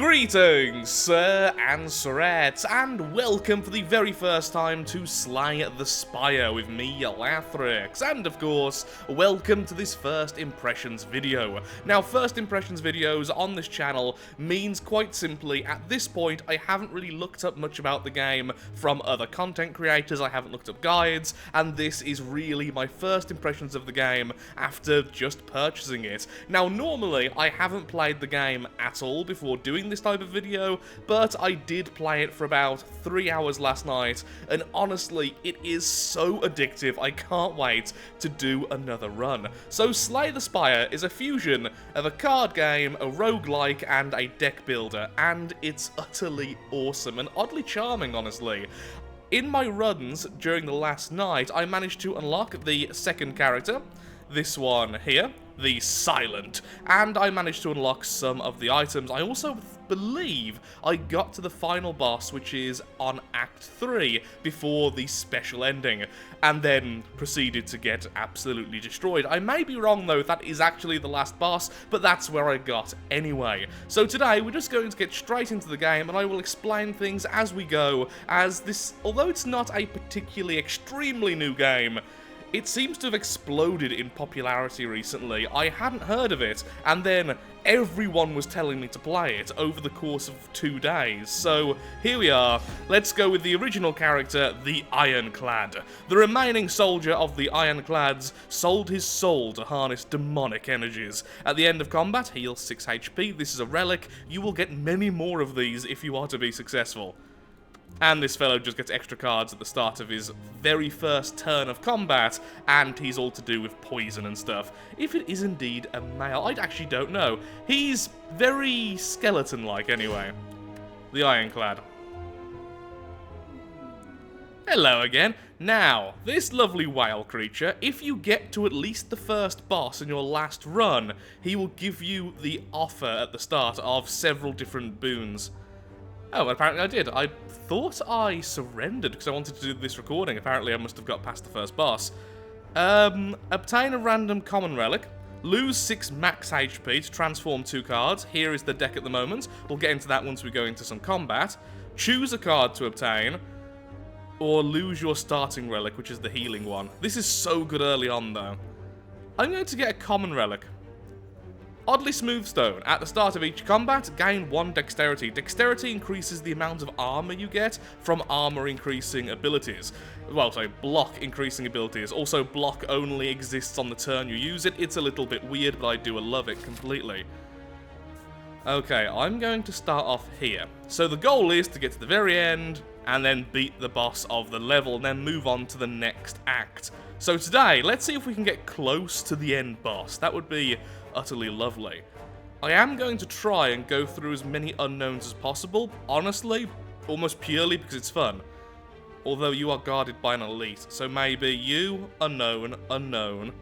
Greetings, sir and sirettes, and welcome for the very first time to Slay the Spire with me, Lathrix, and of course, welcome to this First Impressions video. Now, First Impressions videos on this channel means quite simply, at this point, I haven't really looked up much about the game from other content creators, I haven't looked up guides, and this is really my first impressions of the game after just purchasing it. Now, normally, I haven't played the game at all before doing this type of video, but I did play it for about 3 hours last night, and honestly, it is so addictive, I can't wait to do another run. So Slay the Spire is a fusion of a card game, a roguelike, and a deck builder, and it's utterly awesome and oddly charming, honestly. In my runs during the last night, I managed to unlock the second character, this one here, the Silent, and I managed to unlock some of the items. I also believe I got to the final boss, which is on Act 3, before the special ending, and then proceeded to get absolutely destroyed. I may be wrong though, that is actually the last boss, but that's where I got anyway. So today, we're just going to get straight into the game, and I will explain things as we go, as this, although it's not a particularly extremely new game, it seems to have exploded in popularity recently. I hadn't heard of it, and then everyone was telling me to play it over the course of 2 days. So here we are. Let's go with the original character, the Ironclad. The remaining soldier of the Ironclads sold his soul to harness demonic energies. At the end of combat, heals 6 HP. This is a relic. You will get many more of these if you are to be successful. And this fellow just gets extra cards at the start of his very first turn of combat, and he's all to do with poison and stuff. If it is indeed a male, I actually don't know. He's very skeleton-like anyway. The Ironclad. Hello again. Now, this lovely whale creature, if you get to at least the first boss in your last run, he will give you the offer at the start of several different boons. Oh, apparently I did. I thought I surrendered because I wanted to do this recording. Apparently I must have got past the first boss. Obtain a random common relic. Lose 6 max HP to transform 2 cards. Here is the deck at the moment. We'll get into that once we go into some combat. Choose a card to obtain. Or lose your starting relic, which is the healing one. This is so good early on, though. I'm going to get a common relic. Oddly Smooth Stone. At the start of each combat, gain 1 dexterity. Dexterity increases the amount of armor you get from armor increasing abilities. Well, sorry, block increasing abilities. Also, block only exists on the turn you use it. It's a little bit weird, but I do love it completely. Okay, I'm going to start off here. So the goal is to get to the very end, and then beat the boss of the level, and then move on to the next act. So today, let's see if we can get close to the end boss. That would be utterly lovely. I am going to try and go through as many unknowns as possible, honestly, almost purely because it's fun. Although you are guarded by an elite, so maybe you, unknown, unknown,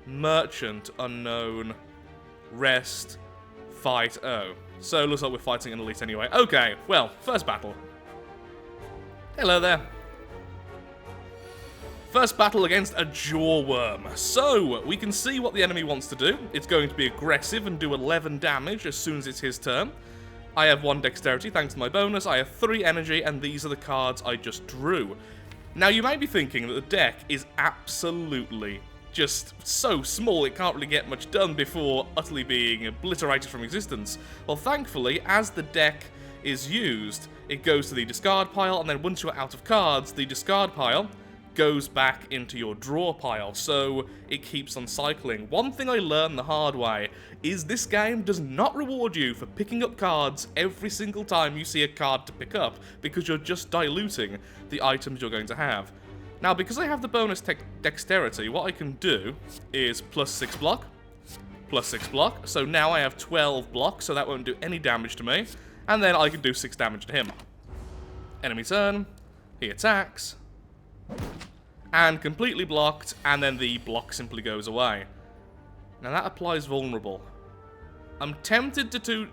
merchant, unknown, rest, fight, oh. So it looks like we're fighting an elite anyway. Okay, well, first battle. Hello there. First battle against a Jawworm. So, we can see what the enemy wants to do. It's going to be aggressive and do 11 damage as soon as it's his turn. I have 1 dexterity thanks to my bonus, I have 3 energy, and these are the cards I just drew. Now, you may be thinking that the deck is absolutely just so small it can't really get much done before utterly being obliterated from existence. Well, thankfully, as the deck is used, it goes to the discard pile, and then once you're out of cards, the discard pile goes back into your draw pile, so it keeps on cycling. One thing I learned the hard way is this game does not reward you for picking up cards every single time you see a card to pick up, because you're just diluting the items you're going to have. Now, because I have the bonus dexterity, what I can do is +6 block, +6 block, so now I have 12 blocks, so that won't do any damage to me, and then I can do 6 damage to him. Enemy turn, he attacks, and completely blocked, and then the block simply goes away. Now that applies vulnerable. I'm tempted to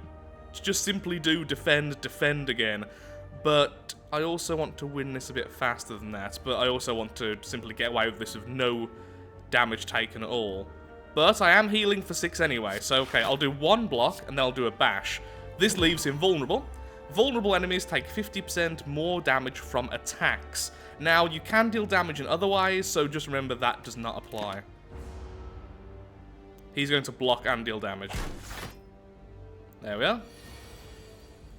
just simply do defend again, but I also want to win this a bit faster than that, but I also want to simply get away with this with no damage taken at all. But I am healing for 6 anyway, so okay, I'll do 1 block, and then I'll do a bash. This leaves him vulnerable. Vulnerable enemies take 50% more damage from attacks. Now, you can deal damage in other ways, so just remember that does not apply. He's going to block and deal damage. There we are.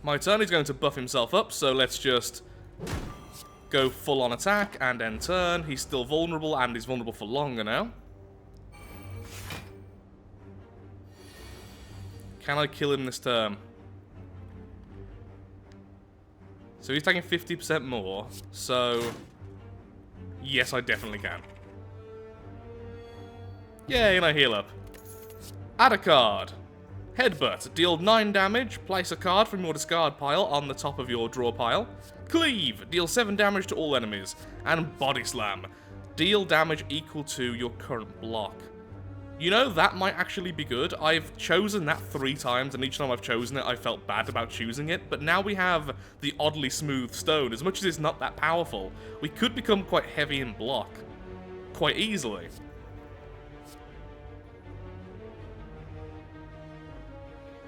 My turn, he's going to buff himself up, so let's just go full on attack and end turn. He's still vulnerable, and he's vulnerable for longer now. Can I kill him this turn? So he's taking 50% more, so yes, I definitely can. Yay, and I heal up. Add a card. Headbutt. Deal 9 damage. Place a card from your discard pile on the top of your draw pile. Cleave. Deal 7 damage to all enemies. And Body Slam. Deal damage equal to your current block. You know, that might actually be good. I've chosen that 3 times, and each time I've chosen it, I felt bad about choosing it. But now we have the oddly smooth stone. As much as it's not that powerful, we could become quite heavy in block. Quite easily.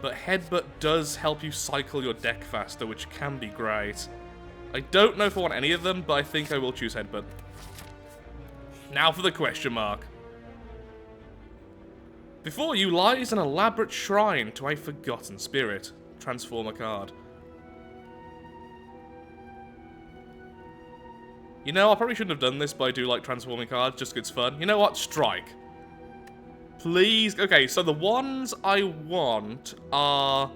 But Headbutt does help you cycle your deck faster, which can be great. I don't know if I want any of them, but I think I will choose Headbutt. Now for the question mark. Before you lies an elaborate shrine to a forgotten spirit. Transform a card. You know, I probably shouldn't have done this, but I do like transforming cards, just 'cause it's fun. You know what? Strike. Please. Okay, so the ones I want are...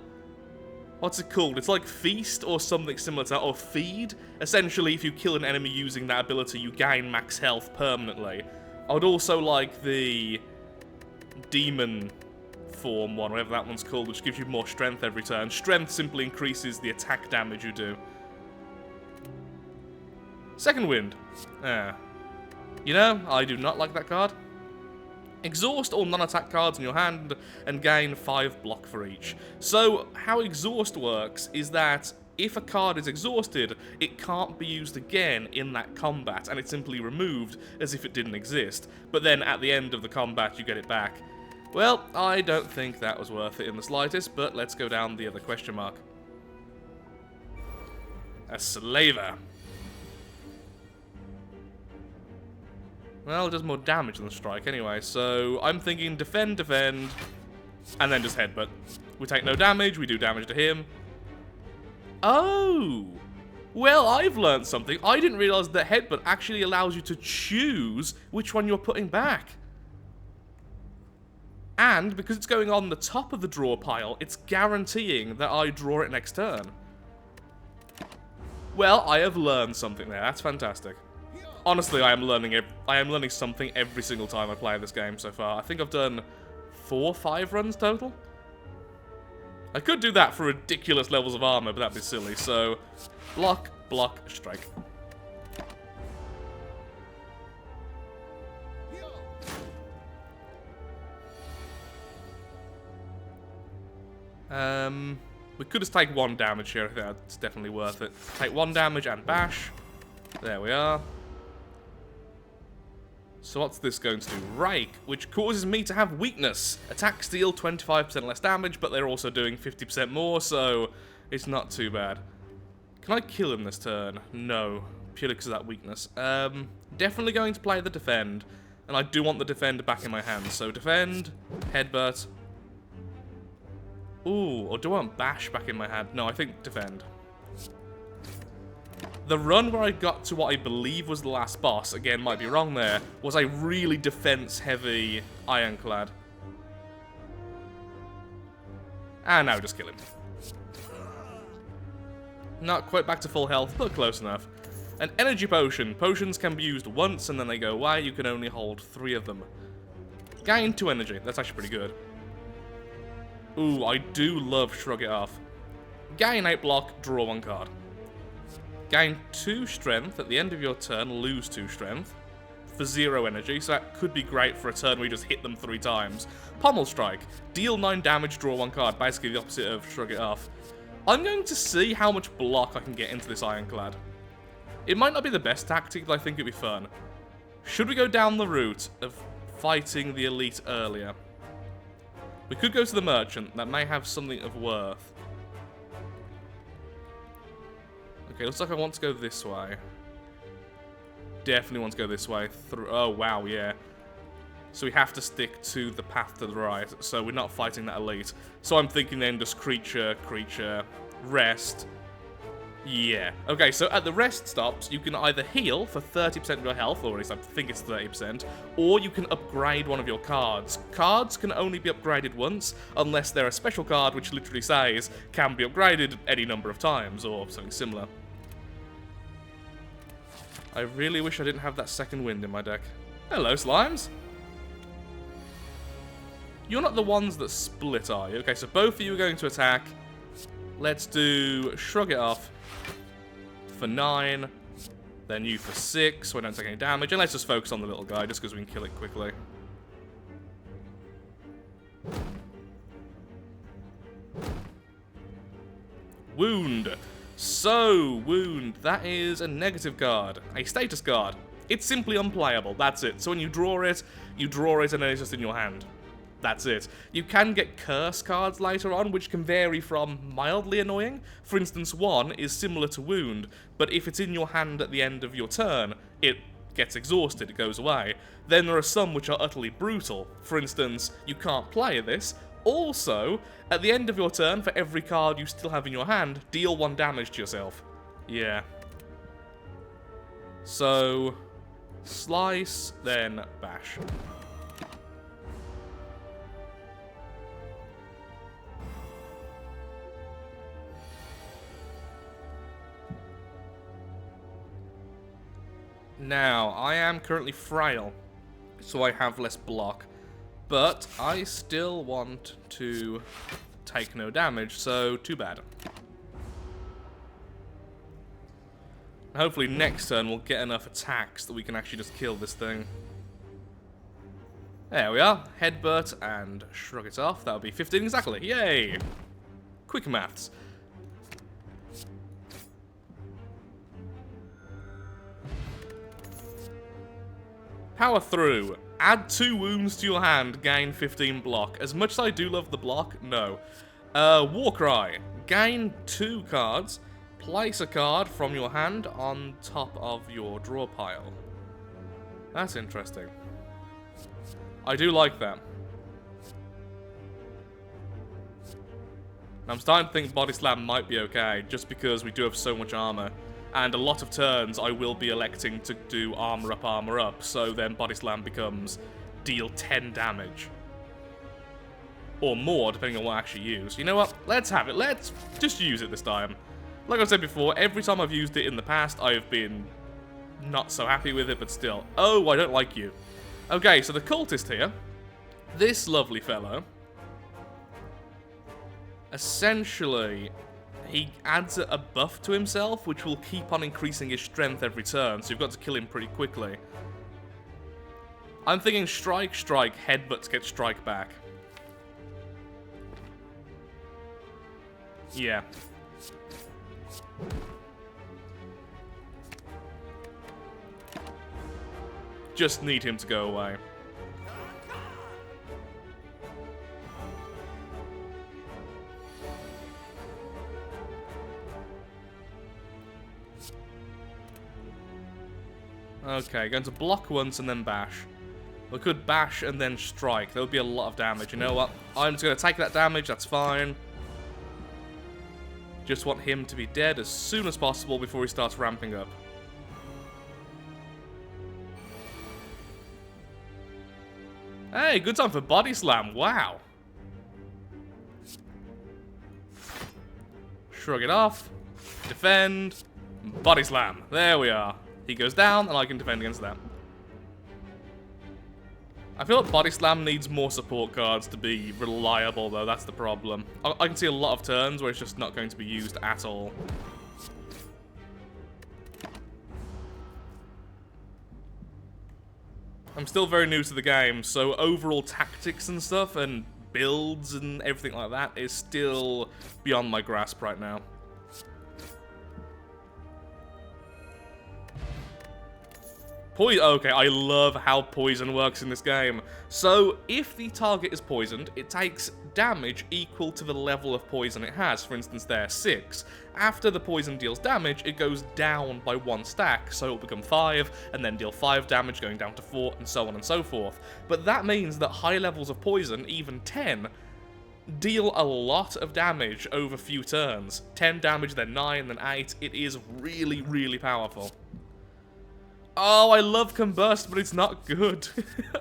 what's it called? It's like Feast or something similar to that, or Feed. Essentially, if you kill an enemy using that ability, you gain max health permanently. I would also like the Demon form one, whatever that one's called, which gives you more strength every turn. Strength simply increases the attack damage you do. Second Wind. You know, I do not like that card. Exhaust all non-attack cards in your hand and gain 5 block for each. So, how Exhaust works is that if a card is exhausted, it can't be used again in that combat, and it's simply removed as if it didn't exist. But then at the end of the combat, you get it back. Well, I don't think that was worth it in the slightest, but let's go down the other question mark. A Slaver. Well, it does more damage than Strike anyway, so I'm thinking defend, defend, and then just Headbutt. We take no damage, we do damage to him. Oh! Well, I've learned something. I didn't realise that Headbutt actually allows you to choose which one you're putting back. And, because it's going on the top of the draw pile, it's guaranteeing that I draw it next turn. Well, I have learned something there. That's fantastic. Honestly, I am learning something every single time I play this game so far. I think I've done 4 or 5 runs total. I could do that for ridiculous levels of armor, but that'd be silly. So, block, block, strike. We could just take 1 damage here. I think that's definitely worth it. Take 1 damage and bash. There we are. So what's this going to do? Rake, which causes me to have weakness. Attacks deal 25% less damage, but they're also doing 50% more, so it's not too bad. Can I kill him this turn? No, purely because of that weakness. Definitely going to play the defend, and I do want the defend back in my hand. So defend, headbutt. Ooh, or do I want bash back in my hand? No, I think defend. The run where I got to what I believe was the last boss, again, might be wrong there, was a really defense-heavy Ironclad. And now just kill him. Not quite back to full health, but close enough. An energy potion. Potions can be used once and then they go away. You can only hold 3 of them. Gain 2 energy. That's actually pretty good. Ooh, I do love Shrug It Off. Gain 8 block, draw 1 card. Gain 2 strength at the end of your turn, lose 2 strength for 0 energy, so that could be great for a turn where you just hit them 3 times. Pommel Strike. Deal 9 damage, draw 1 card. Basically the opposite of Shrug It Off. I'm going to see how much block I can get into this Ironclad. It might not be the best tactic, but I think it'd be fun. Should we go down the route of fighting the elite earlier? We could go to the merchant. That may have something of worth. Okay, looks like I want to go this way. Definitely want to go this way. Oh, wow, yeah. So we have to stick to the path to the right, so we're not fighting that elite. So I'm thinking then just creature, rest. Yeah. Okay, so at the rest stops, you can either heal for 30% of your health, or at least I think it's 30%, or you can upgrade one of your cards. Cards can only be upgraded once, unless they're a special card which literally says, can be upgraded any number of times, or something similar. I really wish I didn't have that second wind in my deck. Hello, slimes! You're not the ones that split, are you? Okay, so both of you are going to attack. Let's do Shrug It Off for 9. Then you for 6, so I don't take any damage. And let's just focus on the little guy, just because we can kill it quickly. Wound. So, Wound. That is a negative card. A status card. It's simply unplayable. That's it. So when you draw it and then it's just in your hand. That's it. You can get curse cards later on, which can vary from mildly annoying. For instance, one is similar to Wound, but if it's in your hand at the end of your turn, it gets exhausted, it goes away. Then there are some which are utterly brutal. For instance, you can't play this. Also, at the end of your turn, for every card you still have in your hand, deal 1 damage to yourself. Yeah. So, slice, then bash. Now, I am currently frail, so I have less block, but I still want to take no damage, so too bad. Hopefully next turn we'll get enough attacks that we can actually just kill this thing. There we are. Headbutt and Shrug It Off. That'll be 15 exactly. Yay! Quick maths. Power Through. Add 2 wounds to your hand, gain 15 block. As much as I do love the block, no. Warcry. Gain 2 cards. Place a card from your hand on top of your draw pile. That's interesting. I do like that. I'm starting to think Body Slam might be okay, just because we do have so much armor. And a lot of turns I will be electing to do armor up, so then Body Slam becomes deal 10 damage. Or more, depending on what I actually use. You know what? Let's have it. Let's just use it this time. Like I said before, every time I've used it in the past, I've been not so happy with it, but still. Oh, I don't like you. Okay, so the cultist here, this lovely fellow, essentially, he adds a buff to himself, which will keep on increasing his strength every turn, so you've got to kill him pretty quickly. I'm thinking strike, headbutts get strike back. Yeah. Just need him to go away. Okay, going to block once and then bash. We could bash and then strike. That would be a lot of damage. You know what? I'm just going to take that damage. That's fine. Just want him to be dead as soon as possible before he starts ramping up. Hey, good time for Body Slam. Wow. Shrug It Off. Defend. Body Slam. There we are. He goes down, and I can defend against that. I feel like Body Slam needs more support cards to be reliable, though. That's the problem. I can see a lot of turns where it's just not going to be used at all. I'm still very new to the game, so overall tactics and stuff, and builds and everything like that is still beyond my grasp right now. Okay, I love how poison works in this game. So, if the target is poisoned, it takes damage equal to the level of poison it has. For instance, there, 6. After the poison deals damage, it goes down by 1 stack, so it'll become 5, and then deal 5 damage, going down to 4, and so on and so forth. But that means that high levels of poison, even 10, deal a lot of damage over few turns. 10 damage, then 9, then 8. It is really, really powerful. Oh, I love Combust, but it's not good.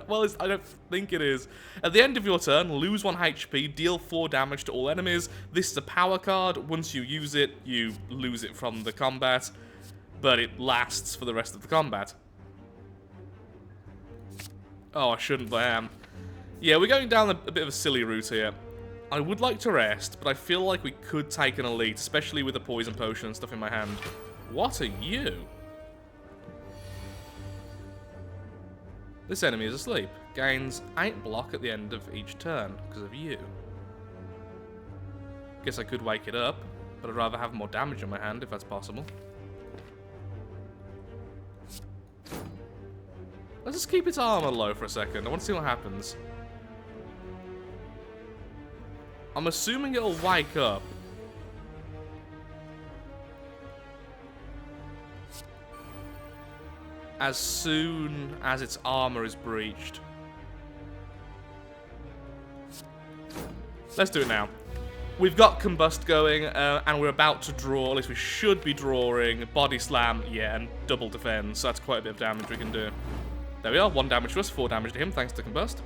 Well, I don't think it is. At the end of your turn, lose 1 HP, deal 4 damage to all enemies. This is a power card. Once you use it, you lose it from the combat, but it lasts for the rest of the combat. Oh, I shouldn't, but I am. Yeah, we're going down a bit of a silly route here. I would like to rest, but I feel like we could take an elite, especially with the poison potion and stuff in my hand. What are you? This enemy is asleep. Gains 8 block at the end of each turn because of you. Guess I could wake it up, but I'd rather have more damage in my hand if that's possible. Let's just keep its armor low for a second. I want to see what happens. I'm assuming it'll wake up. As soon as its armor is breached. Let's do it now. We've got Combust going, and we're about to draw, at least we should be drawing, Body Slam, yeah, and double defend, so that's quite a bit of damage we can do. There we are, 1 damage to us, 4 damage to him, thanks to Combust.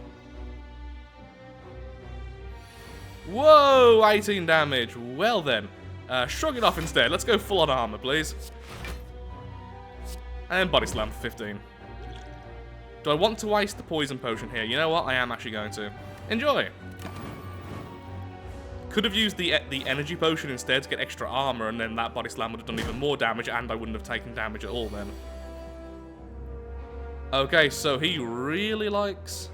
Whoa, 18 damage. Well then, shrug it off instead. Let's go full on armor, please. And Body Slam for 15. Do I want to waste the poison potion here? You know what? I am actually going to. Enjoy! Could have used the energy potion instead to get extra armor, and then that Body Slam would have done even more damage, and I wouldn't have taken damage at all then. Okay, so he really likes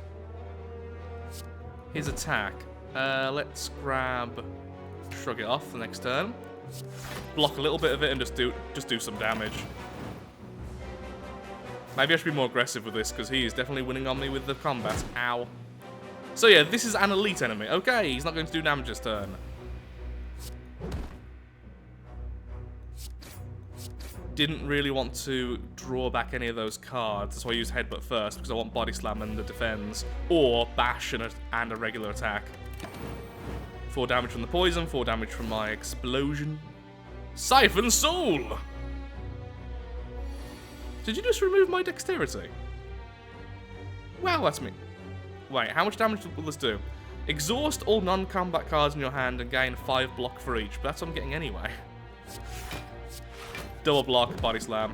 his attack. Let's grab... Shrug it off the next turn. Block a little bit of it and just do some damage. Maybe I should be more aggressive with this, because he is definitely winning on me with the combat. Ow. So yeah, this is an elite enemy. Okay, he's not going to do damage this turn. Didn't really want to draw back any of those cards. That's why I used Headbutt first, because I want Body Slam and the defense. Or Bash and a regular attack. 4 damage from the poison, 4 damage from my explosion. Siphon Soul! Did you just remove my dexterity? Wow, that's me. Wait, how much damage will this do? Exhaust all non-combat cards in your hand and gain 5 block for each, but that's what I'm getting anyway. Double block, Body Slam.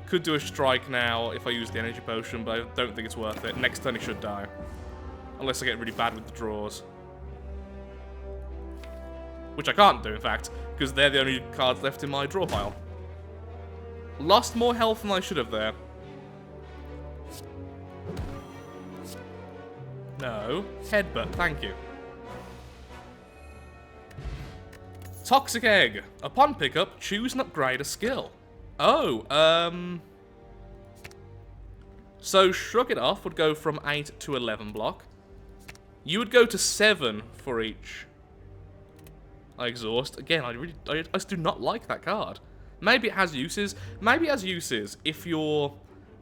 Could do a strike now if I use the energy potion, but I don't think it's worth it. Next turn he should die. Unless I get really bad with the draws. Which I can't do, in fact, because they're the only cards left in my draw pile. Lost more health than I should have there. No. Headbutt, thank you. Toxic Egg. Upon pickup, choose and upgrade a skill. Oh, so Shrug It Off would go from 8 to 11 block. You would go to 7 for each. I exhaust. Again, I just do not like that card. Maybe it has uses. Maybe it has uses if you're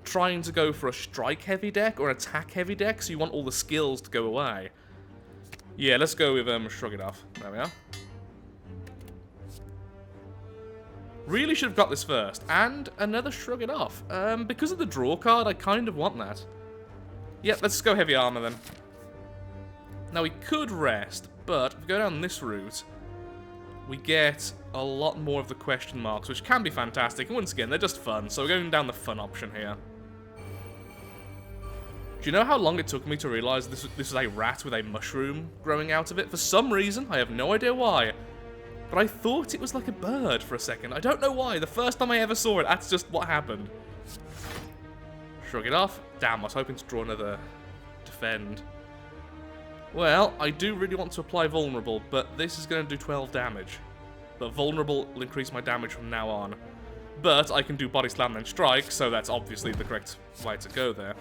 trying to go for a strike-heavy deck or an attack-heavy deck, so you want all the skills to go away. Yeah, let's go with Shrug It Off. There we are. Really should have got this first. And another Shrug It Off. Because of the draw card, I kind of want that. Yep, let's go heavy armor then. Now, we could rest, but if we go down this route, we get a lot more of the question marks, which can be fantastic. And once again, they're just fun, so we're going down the fun option here. Do you know how long it took me to realize this was a rat with a mushroom growing out of it? For some reason, I have no idea why, but I thought it was like a bird for a second. I don't know why. The first time I ever saw it, that's just what happened. Shrug it off. Damn, I was hoping to draw another defend. Well, I do really want to apply Vulnerable, but this is going to do 12 damage. But Vulnerable will increase my damage from now on. But I can do body slam then strike, so that's obviously the correct way to go there.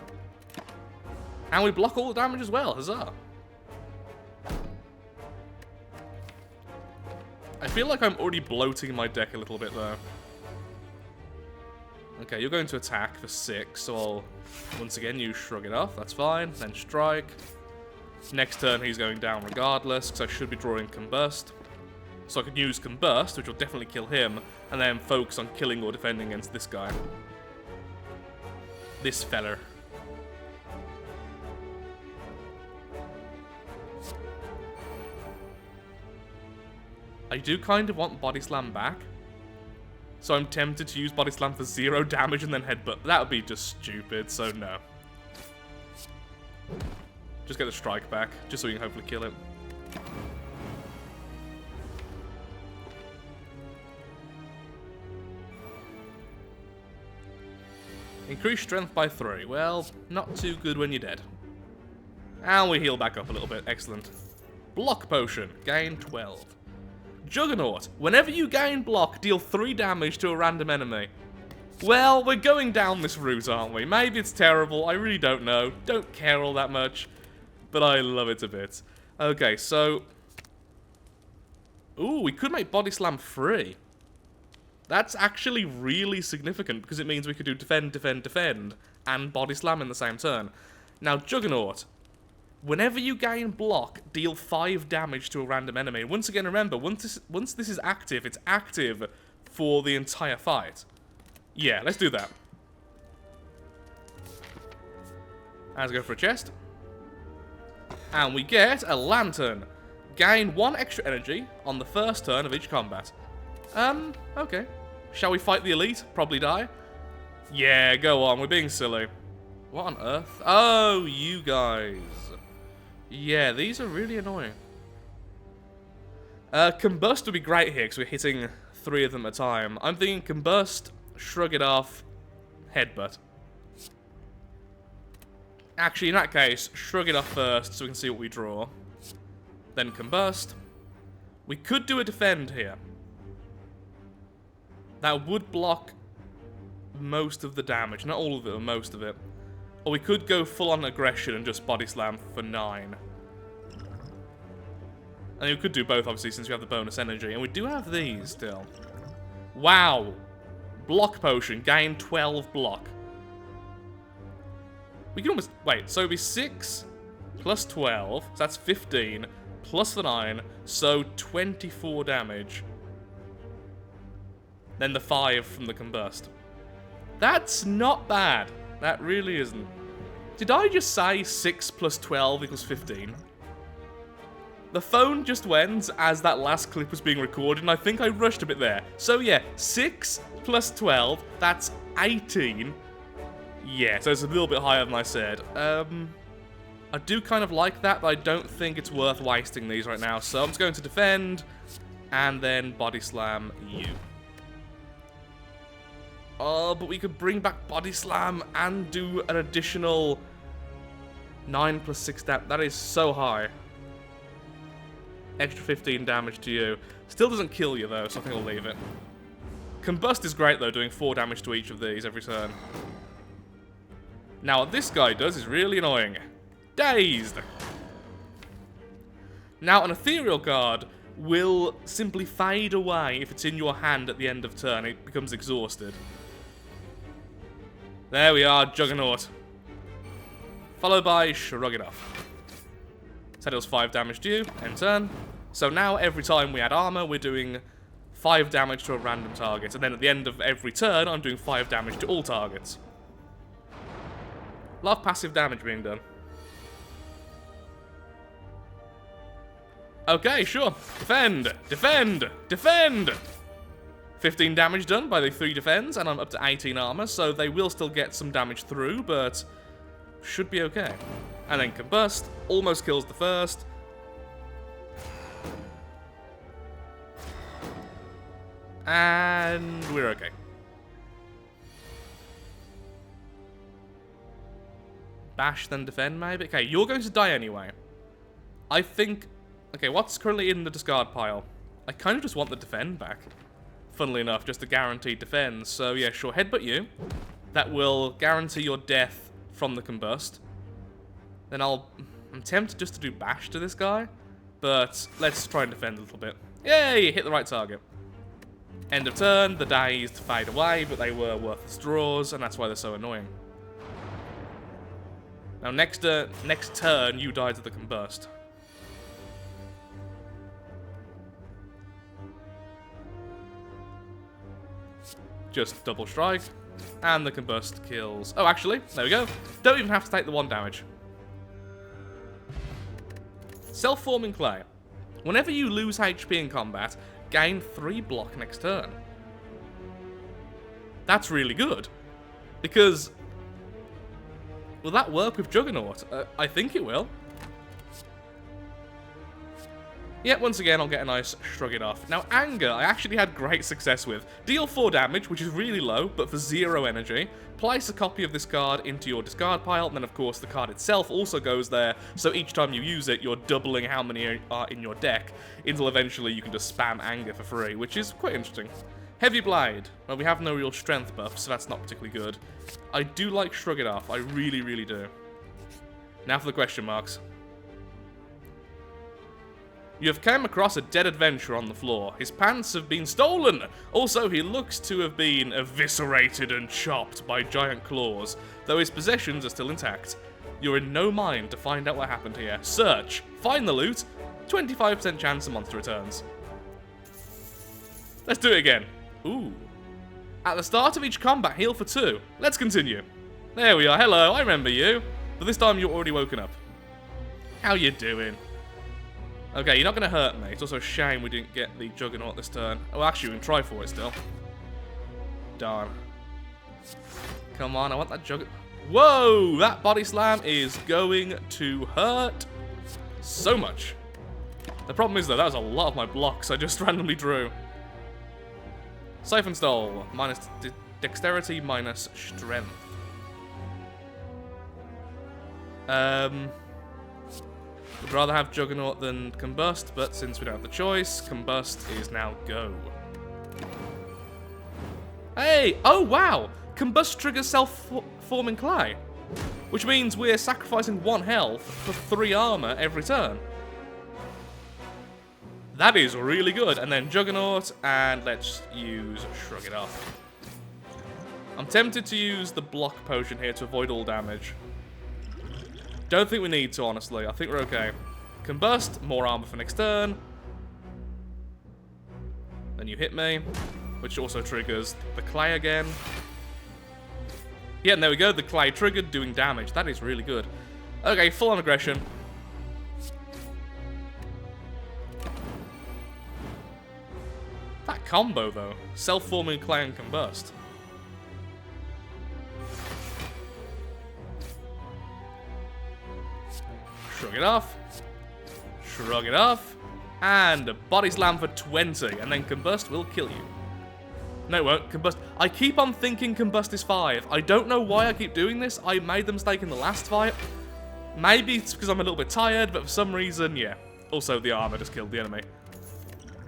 And we block all the damage as well, huzzah. I feel like I'm already bloating my deck a little bit though. Okay, you're going to attack for 6, so I'll once again use Shrug It Off, that's fine. Then strike. Next turn he's going down regardless, because I should be drawing Combust. So I could use Combust, which will definitely kill him, and then focus on killing or defending against this guy. This feller. I do kind of want Body Slam back. So I'm tempted to use Body Slam for 0 damage and then Headbutt. That would be just stupid, so no. Just get the strike back, just so we can hopefully kill it. Increase strength by 3. Well, not too good when you're dead. And we heal back up a little bit. Excellent. Block Potion. Gain 12. Juggernaut. Whenever you gain block, deal 3 damage to a random enemy. Well, we're going down this route, aren't we? Maybe it's terrible. I really don't know. Don't care all that much. But I love it a bit. Okay, so... Ooh, we could make Body Slam free. That's actually really significant, because it means we could do defend, defend, defend, and Body Slam in the same turn. Now, Juggernaut. Whenever you gain block, deal 5 damage to a random enemy. And once again, remember, once this is active, it's active for the entire fight. Yeah, let's do that. Let's go for a chest. And we get a Lantern. Gain 1 extra energy on the first turn of each combat. Okay. Shall we fight the elite? Probably die. Yeah, go on. We're being silly. What on earth? Oh, you guys. Yeah, these are really annoying. Combust would be great here, because we're hitting 3 of them at a time. I'm thinking Combust, Shrug It Off, Headbutt. Actually, in that case, Shrug It Off first, so we can see what we draw. Then Combust. We could do a Defend here. That would block most of the damage. Not all of it, but most of it. Or we could go full-on aggression and just Body Slam for 9. And we could do both, obviously, since we have the bonus energy. And we do have these still. Wow. Block Potion. Gain 12 block. We can almost... Wait, so it'd be 6 plus 12. So that's 15. Plus the 9. So 24 damage. Then the 5 from the Combust. That's not bad. That really isn't. Did I just say 6 plus 12 equals 15? The phone just went as that last clip was being recorded, and I think I rushed a bit there. So yeah, 6 plus 12, that's 18. Yeah, so it's a little bit higher than I said. I do kind of like that, but I don't think it's worth wasting these right now. So I'm just going to defend, and then Body Slam you. Oh, but we could bring back Body Slam and do an additional 9 plus 6 damage. That is so high. Extra 15 damage to you. Still doesn't kill you, though, so I think I'll leave it. Combust is great, though, doing 4 damage to each of these every turn. Now, what this guy does is really annoying. Dazed! Now, an Ethereal card will simply fade away if it's in your hand at the end of turn. It becomes exhausted. There we are, Juggernaut. Followed by Shrug It Off. So that deals 5 damage to you, end turn. So now every time we add armor, we're doing 5 damage to a random target. And then at the end of every turn, I'm doing 5 damage to all targets. A lot of passive damage being done. Okay, sure. Defend! Defend! Defend! 15 damage done by the 3 defends, and I'm up to 18 armor, so they will still get some damage through, but should be okay. And then Combust, almost kills the first. And we're okay. Bash, then defend, maybe? Okay, you're going to die anyway. I think... Okay, what's currently in the discard pile? I kind of just want the defend back. funnily enough, just a guaranteed defense. So yeah, sure, headbutt you. That will guarantee your death from the combust. Then I'm tempted just to do bash to this guy, but let's try and defend a little bit. Yay, hit the right target. End of turn, the dazed fade away, but they were worthless draws, and that's why they're so annoying. Now next turn, you die to the combust. Just double strike, and the combust kills. Oh, actually, there we go. Don't even have to take the 1 damage. Self-forming clay. Whenever you lose HP in combat, gain 3 block next turn. That's really good. Because, will that work with Juggernaut? I think it will. Yet, once again, I'll get a nice shrug it off. Now, Anger, I actually had great success with. Deal 4 damage, which is really low, but for 0 energy. Place a copy of this card into your discard pile, and then, of course, the card itself also goes there, so each time you use it, you're doubling how many are in your deck, until eventually you can just spam Anger for free, which is quite interesting. Heavy Blade. Well, we have no real strength buff, so that's not particularly good. I do like Shrug It Off. I really, really do. Now for the question marks. You have come across a dead adventurer on the floor. His pants have been stolen. Also, he looks to have been eviscerated and chopped by giant claws, though his possessions are still intact. You're in no mind to find out what happened here. Search. Find the loot. 25% chance the monster returns. Let's do it again. Ooh. At the start of each combat, heal for 2. Let's continue. There we are. Hello, I remember you. But this time you're already woken up. How you doing? Okay, you're not going to hurt me. It's also a shame we didn't get the Juggernaut this turn. Oh, actually, we can try for it still. Darn. Come on, I want that Juggernaut. Whoa! That body slam is going to hurt so much. The problem is, though, that was a lot of my blocks I just randomly drew. Siphon Stole. Minus dexterity, minus strength. Would rather have Juggernaut than Combust, but since we don't have the choice, Combust is now go. Hey! Oh, wow! Combust triggers self-forming clay, which means we're sacrificing 1 health for 3 armor every turn. That is really good. And then Juggernaut, and let's use Shrug It Off. I'm tempted to use the block potion here to avoid all damage. Don't think we need to, honestly. I think we're okay. Combust, more armor for next turn. Then you hit me, which also triggers the clay again. Yeah, and there we go. The clay triggered, doing damage. That is really good. Okay, full on aggression. That combo, though. Self-forming clay and combust. Shrug it off. Shrug it off. And a body slam for 20. And then combust will kill you. No, it won't. Combust. I keep on thinking combust is 5. I don't know why I keep doing this. I made the mistake in the last fight. Maybe it's because I'm a little bit tired, but for some reason, yeah. Also, the armor just killed the enemy.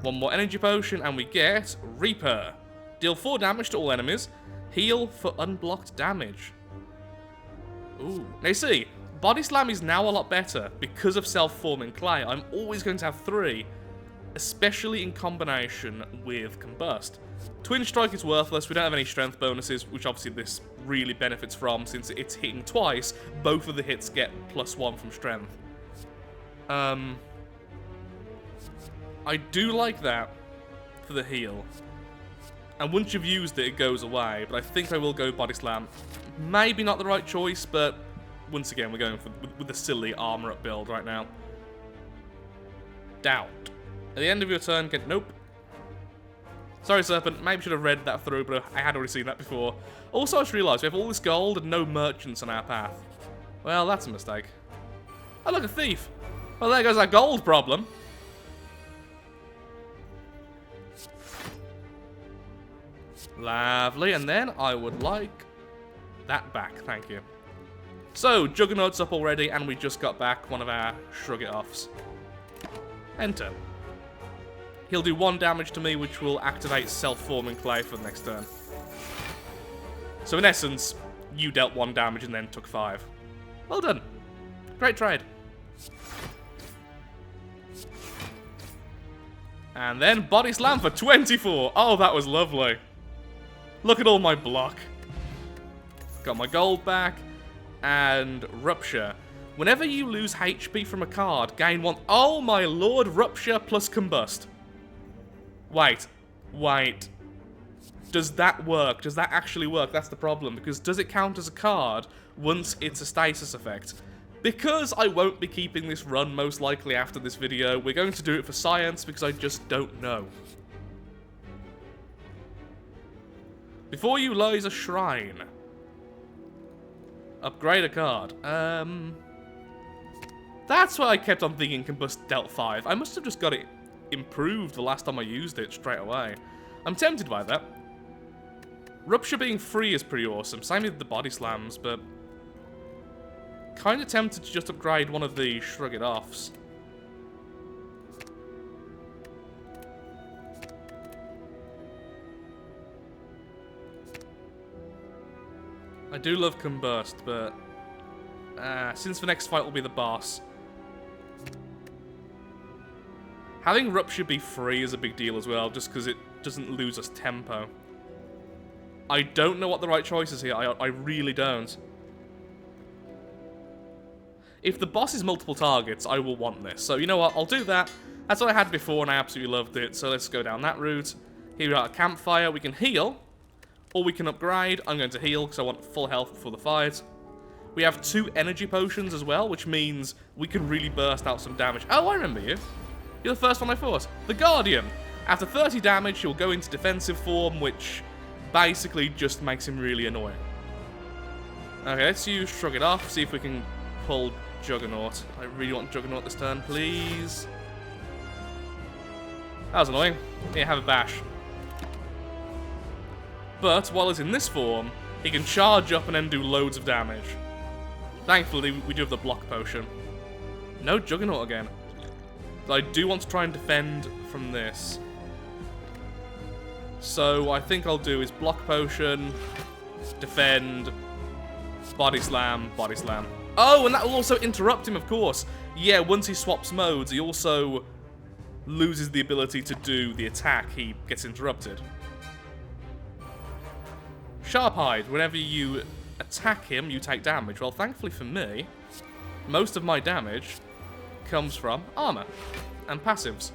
1 more energy potion, and we get Reaper. Deal 4 damage to all enemies. Heal for unblocked damage. Ooh. Now you see, Body Slam is now a lot better because of self-forming clay. I'm always going to have 3, especially in combination with Combust. Twin Strike is worthless. We don't have any strength bonuses, which obviously this really benefits from since it's hitting twice. Both of the hits get +1 from strength. I do like that for the heal. And once you've used it, it goes away. But I think I will go Body Slam. Maybe not the right choice, but once again, we're going with the silly armor up build right now. Doubt. At the end of your turn, get... Nope. Sorry, Serpent. Maybe should have read that through, but I had already seen that before. Also, I just realised we have all this gold and no merchants on our path. Well, that's a mistake. Oh, look, a thief. Well, there goes our gold problem. Lovely, and then I would like that back, thank you. So, Juggernaut's up already, and we just got back one of our Shrug It Offs. Enter. He'll do 1 damage to me, which will activate self-forming clay for the next turn. So in essence, you dealt 1 damage and then took 5. Well done. Great trade. And then Body Slam for 24. Oh, that was lovely. Look at all my block. Got my gold back. And Rupture. Whenever you lose HP from a card, gain 1... Oh my lord, Rupture plus Combust. Wait. Does that work? Does that actually work? That's the problem, because does it count as a card once it's a stasis effect? Because I won't be keeping this run most likely after this video, we're going to do it for science because I just don't know. Before you lies a shrine. Upgrade a card. That's why I kept on thinking Combust dealt 5. I must have just got it improved the last time I used it straight away. I'm tempted by that. Rupture being free is pretty awesome. Same with the Body Slams, but... kind of tempted to just upgrade one of the Shrug It Offs. I do love Combust, but... since the next fight will be the boss... having Rupture be free is a big deal as well, just because it doesn't lose us tempo. I don't know what the right choice is here, I really don't. If the boss is multiple targets, I will want this. So, you know what, I'll do that. That's what I had before and I absolutely loved it, so let's go down that route. Here we are at a campfire, we can heal, or we can upgrade. I'm going to heal because I want full health before the fight. We have 2 energy potions as well, which means we can really burst out some damage. Oh, I remember you. You're the first one I fought. The Guardian. After 30 damage, he'll go into defensive form, which basically just makes him really annoying. Okay, let's use Shrug It Off, see if we can pull Juggernaut. I really want Juggernaut this turn, please. That was annoying. Here, have a bash. But, while he's in this form, he can charge up and then do loads of damage. Thankfully, we do have the block potion. No Juggernaut again. But I do want to try and defend from this. So, I think I'll do is block potion, defend, body slam, body slam. Oh, and that will also interrupt him, of course. Yeah, once he swaps modes, he also loses the ability to do the attack. He gets interrupted. Sharp Hide. Whenever you attack him, you take damage. Well, thankfully for me, most of my damage comes from armor and passives.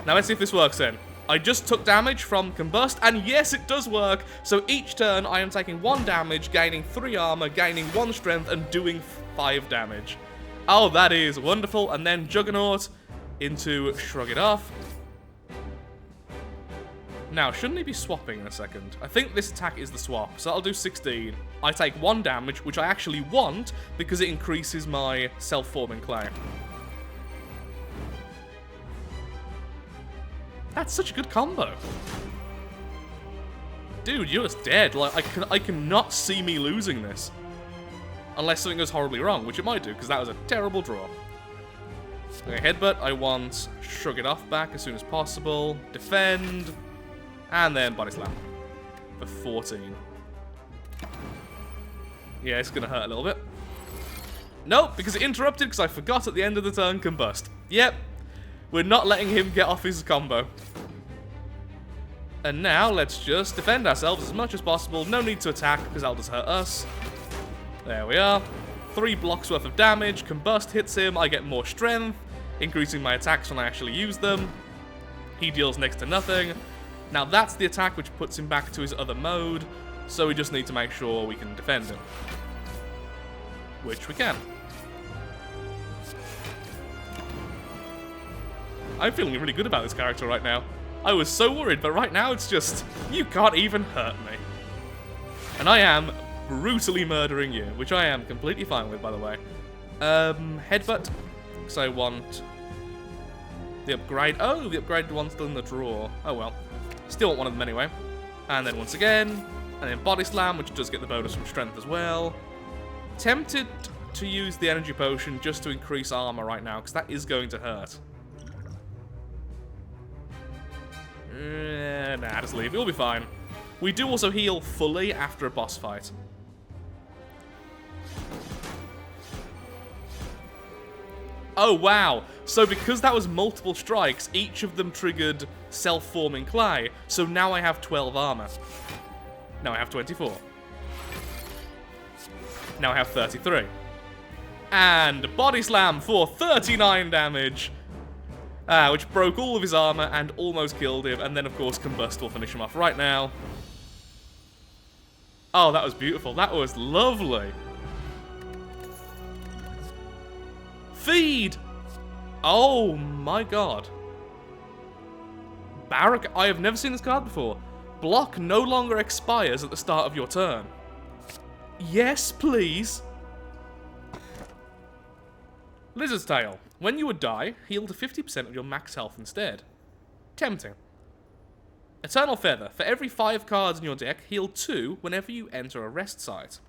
Now let's see if this works then. I just took damage from Combust, and yes, it does work. So each turn, I am taking 1 damage, gaining 3 armor, gaining 1 strength, and doing 5 damage. Oh, that is wonderful. And then Juggernaut into Shrug It Off. Now, shouldn't he be swapping in a second? I think this attack is the swap, so I'll do 16. I take 1 damage, which I actually want, because it increases my self-forming clay. That's such a good combo. Dude, you're just dead. Like, I cannot see me losing this. Unless something goes horribly wrong, which it might do, because that was a terrible draw. Okay, Headbutt. I want Shrug It Off back as soon as possible. Defend. And then Body Slam. For 14. Yeah, it's going to hurt a little bit. Nope, because it interrupted because I forgot at the end of the turn Combust. Yep. We're not letting him get off his combo. And now, let's just defend ourselves as much as possible. No need to attack, because that'll just hurt us. There we are. 3 blocks worth of damage. Combust hits him. I get more strength, increasing my attacks when I actually use them. He deals next to nothing. Now, that's the attack which puts him back to his other mode. So we just need to make sure we can defend him. Which we can. I'm feeling really good about this character right now. I was so worried, but right now it's just, you can't even hurt me. And I am brutally murdering you, which I am completely fine with, by the way. Headbutt, because I want the upgrade. Oh, the upgraded one's still in the drawer. Oh well. Still want one of them anyway. And then once again, and then Body Slam, which does get the bonus from strength as well. Tempted to use the energy potion just to increase armor right now, because that is going to hurt. just leave. It'll be fine. We do also heal fully after a boss fight. Oh, wow. So because that was multiple strikes, each of them triggered self-forming clay. So now I have 12 armor. Now I have 24. Now I have 33. And body slam for 39 damage. Which broke all of his armor and almost killed him. And then, of course, Combust will finish him off right now. Oh, that was beautiful. That was lovely. Feed! Oh my god. I have never seen this card before. Block no longer expires at the start of your turn. Yes, please. Lizard's Tail. When you would die, heal to 50% of your max health instead. Tempting. Eternal Feather. For every 5 cards in your deck, heal 2 whenever you enter a rest site.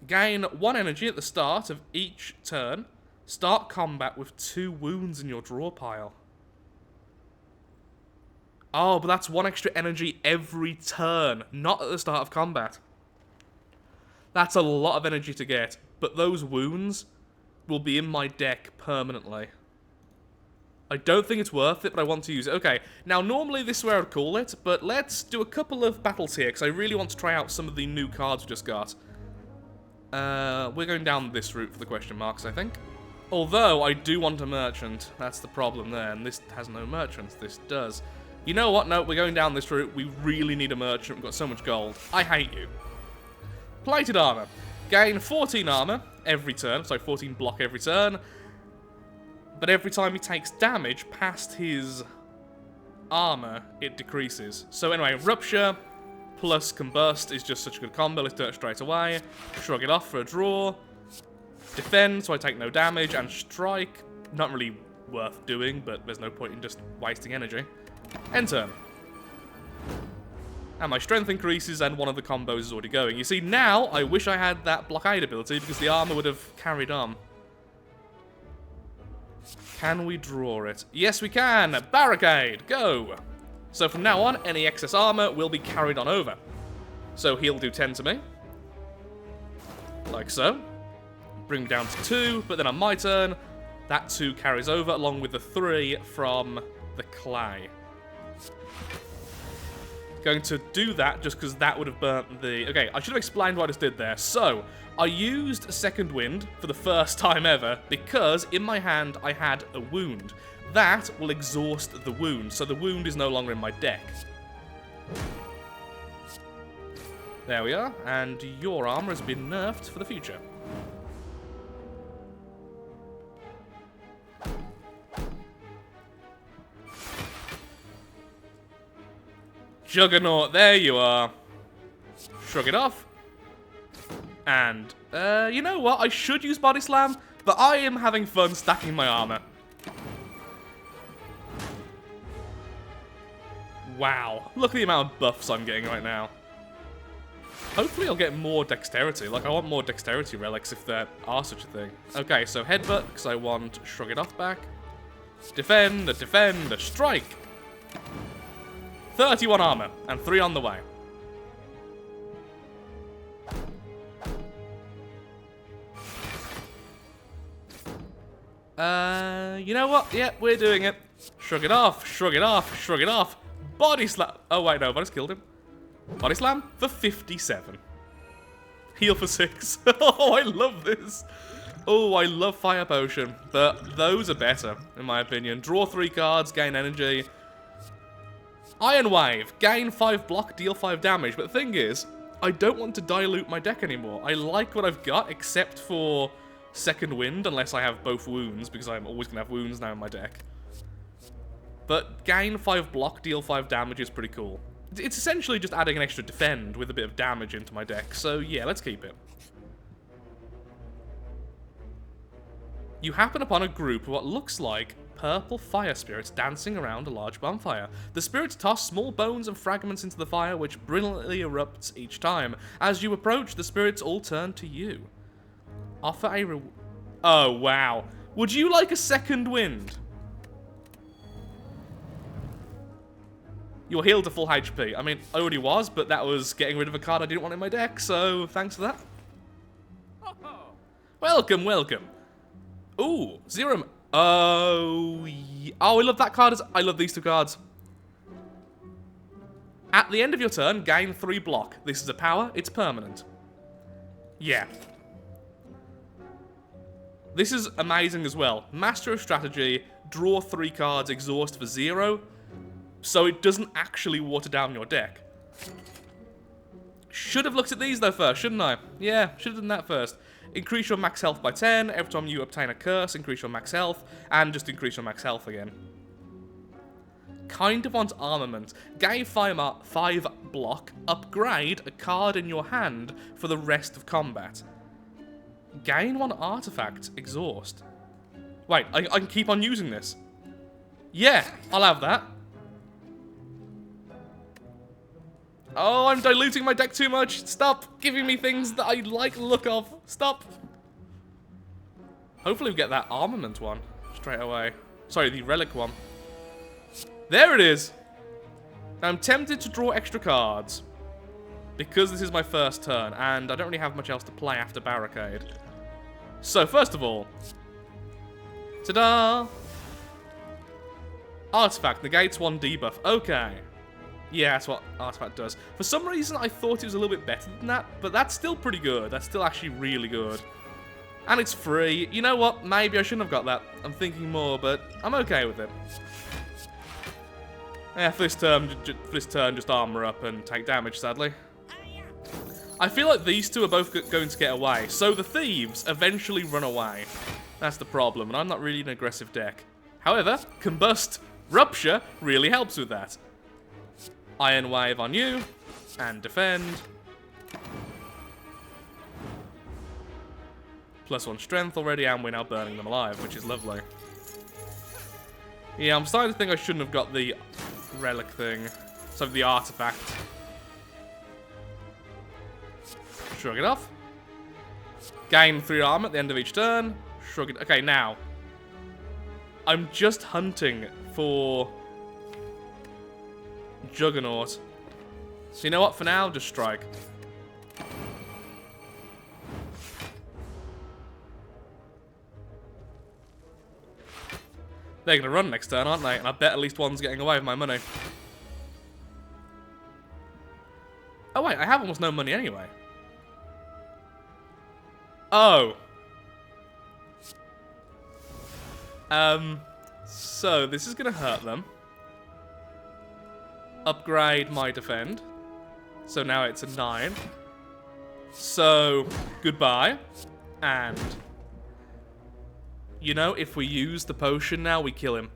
Gain 1 energy at the start of each turn. Start combat with 2 wounds in your draw pile. Oh, but that's 1 extra energy every turn, not at the start of combat. That's a lot of energy to get, but those wounds will be in my deck permanently. I don't think it's worth it, but I want to use it. Okay, now normally this is where I would call it, but let's do a couple of battles here, because I really want to try out some of the new cards we just got. We're going down this route for the question marks, I think. Although, I do want a merchant. That's the problem there, and this has no merchants. This does. You know what? No, we're going down this route. We really need a merchant. We've got so much gold. I hate you. Plated armor. Gain 14 armor every turn. So 14 block every turn. But every time he takes damage past his armor, it decreases. So anyway, Rupture plus Combust is just such a good combo. Let's do it straight away. Shrug it off for a draw. Defend, so I take no damage. And Strike, not really worth doing, but there's no point in just wasting energy. End turn. And my strength increases, and one of the combos is already going. You see, now I wish I had that blockade ability, because the armor would have carried on. Can we draw it? Yes, we can! Barricade! Go! So from now on, any excess armor will be carried on over. So he'll do 10 to me. Like so. Bring me down to 2, but then on my turn, that 2 carries over, along with the 3 from the clay. Going to do that just because that would have burnt the... Okay, I should have explained what I just did there. So, I used Second Wind for the first time ever because in my hand I had a wound. That will exhaust the wound, so the wound is no longer in my deck. There we are, and your armor has been nerfed for the future. Juggernaut, there you are. Shrug it off. And, you know what? I should use Body Slam, but I am having fun stacking my armor. Wow. Look at the amount of buffs I'm getting right now. Hopefully I'll get more dexterity. Like, I want more dexterity relics if there are such a thing. Okay, so Headbutt, because I want Shrug it off back. Defend, strike. 31 armor, and 3 on the way. You know what? Yeah, we're doing it. Shrug it off, shrug it off, shrug it off. Body slam. Oh, wait, no, I just killed him. Body slam for 57. Heal for 6. Oh, I love this. Oh, I love Fire Potion, but those are better, in my opinion. Draw 3 cards, gain energy. Iron Wave, gain 5 block, deal 5 damage, but the thing is, I don't want to dilute my deck anymore. I like what I've got, except for Second Wind, unless I have both wounds, because I'm always going to have wounds now in my deck. But gain 5 block, deal 5 damage is pretty cool. It's essentially just adding an extra defend with a bit of damage into my deck, so yeah, let's keep it. You happen upon a group of what looks like purple fire spirits dancing around a large bonfire. The spirits toss small bones and fragments into the fire, which brilliantly erupts each time. As you approach, the spirits all turn to you. Offer a Oh, wow. Would you like a Second Wind? You're healed to full HP. I mean, I already was, but that was getting rid of a card I didn't want in my deck, so thanks for that. Welcome, welcome. Ooh, Zero... Oh, yeah. Oh, I love that card. I love these two cards. At the end of your turn, gain 3 block. This is a power. It's permanent. Yeah. This is amazing as well. Master of Strategy, draw 3 cards, exhaust for 0. So it doesn't actually water down your deck. Should have looked at these though first, shouldn't I? Yeah, should have done that first. Increase your max health by 10. Every time you obtain a curse, increase your max health. And just increase your max health again. Kind of want armament. Gain 5 block. Upgrade a card in your hand for the rest of combat. Gain 1 artifact. Exhaust. Wait, I can keep on using this. Yeah, I'll have that. Oh, I'm diluting my deck too much. Stop giving me things that I like the look of. Stop. Hopefully we get that armament one straight away. Sorry, the relic one. There it is. I'm tempted to draw extra cards because this is my first turn and I don't really have much else to play after Barricade. So, first of all, ta-da! Artifact negates 1 debuff. Okay. Yeah, that's what Artifact does. For some reason, I thought it was a little bit better than that, but that's still pretty good. That's still actually really good. And it's free. You know what? Maybe I shouldn't have got that. I'm thinking more, but I'm okay with it. Yeah, for this turn, just armor up and take damage, sadly. I feel like these two are both going to get away, so the thieves eventually run away. That's the problem, and I'm not really an aggressive deck. However, Combust, Rupture really helps with that. Iron Wave on you, and defend. +1 strength already, and we're now burning them alive, which is lovely. Yeah, I'm starting to think I shouldn't have got the relic thing. So the artifact. Shrug it off. Gain 3 armor at the end of each turn. Shrug it. Okay, now. I'm just hunting for Juggernaut. So you know what? For now, just strike. They're going to run next turn, aren't they? And I bet at least one's getting away with my money. Oh wait, I have almost no money anyway. Oh. So this is going to hurt them. Upgrade my defend. So now it's a 9. So, goodbye. And, you know, if we use the potion now, we kill him.